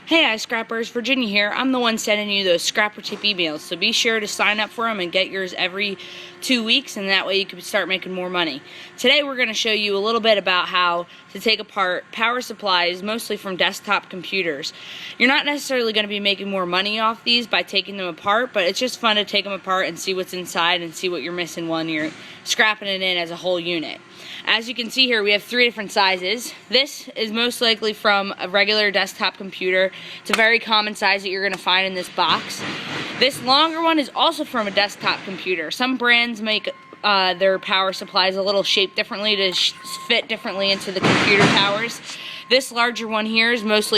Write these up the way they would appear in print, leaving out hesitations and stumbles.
Hey iScrappers, Virginia here. I'm the one sending you those scrapper tip emails, so be sure to sign up for them and get yours every 2 weeks, and that way you can start making more money. Today we're going to show you a little bit about how to take apart power supplies, mostly from desktop computers. You're not necessarily going to be making more money off these by taking them apart, but it's just fun to take them apart and see what's inside and see what you're missing when you're scrapping it in as a whole unit. As you can see here, we have 3 different sizes. This is most likely from a regular desktop computer. It's a very common size that you're going to find in this box. This longer one is also from a desktop computer. Some brands make their power supplies a little shaped differently to fit differently into the computer towers. This larger one here is most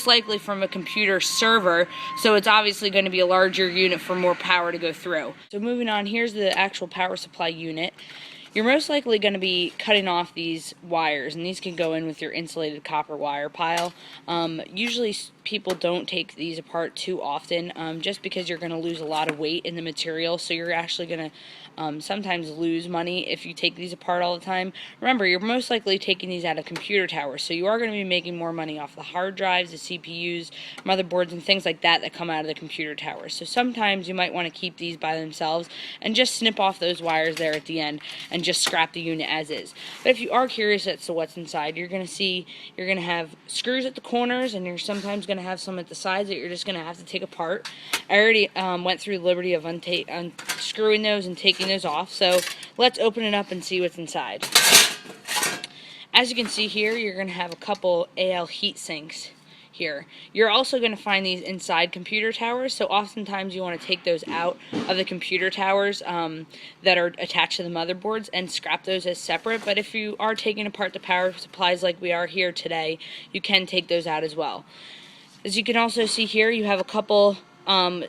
likely from a computer server, so it's obviously going to be a larger unit for more power to go through. So moving on, here's the actual power supply unit. You're most likely going to be cutting off these wires, and these can go in with your insulated copper wire pile. Usually people don't take these apart too often, just because you're going to lose a lot of weight in the material, so you're actually going to sometimes lose money if you take these apart all the time. Remember, you're most likely taking these out of computer towers, so you are going to be making more money off the hard drives, the CPUs, motherboards, and things like that come out of the computer towers. So sometimes you might want to keep these by themselves and just snip off those wires there at the end and just scrap the unit as is. But if you are curious as to what's inside, you're going to have screws at the corners, and you're sometimes going to have some at the sides that you're just going to have to take apart. I already went through the liberty of unscrewing those and taking those off, so let's open it up and see what's inside. As you can see here, you're going to have a couple AL heat sinks here. You're also going to find these inside computer towers, so oftentimes you want to take those out of the computer towers that are attached to the motherboards and scrap those as separate. But if you are taking apart the power supplies like we are here today, you can take those out as well. As you can also see here, you have a couple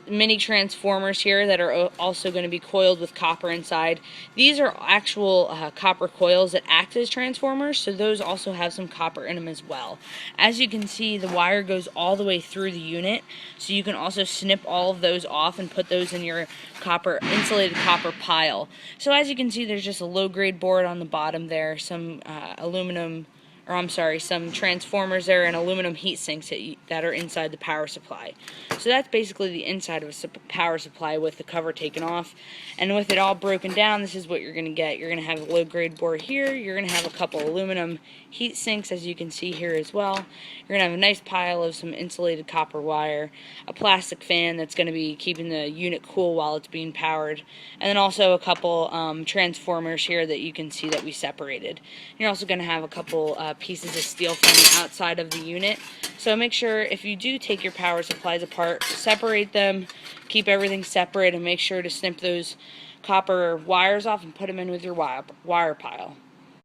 mini transformers here that are also going to be coiled with copper inside. These are actual copper coils that act as transformers, so those also have some copper in them as well. As you can see, the wire goes all the way through the unit, so you can also snip all of those off and put those in your insulated copper pile. So as you can see, there's just a low-grade board on the bottom there, some some transformers there, and aluminum heat sinks that are inside the power supply. So that's basically the inside of a power supply with the cover taken off. And with it all broken down, this is what you're going to get. You're going to have a low-grade board here. You're going to have a couple aluminum heat sinks, as you can see here as well. You're going to have a nice pile of some insulated copper wire, a plastic fan that's going to be keeping the unit cool while it's being powered, and then also a couple transformers here that you can see that we separated. You're also going to have a couple pieces of steel from the outside of the unit. So make sure, if you do take your power supplies apart, separate them, keep everything separate, and make sure to snip those copper wires off and put them in with your wire pile.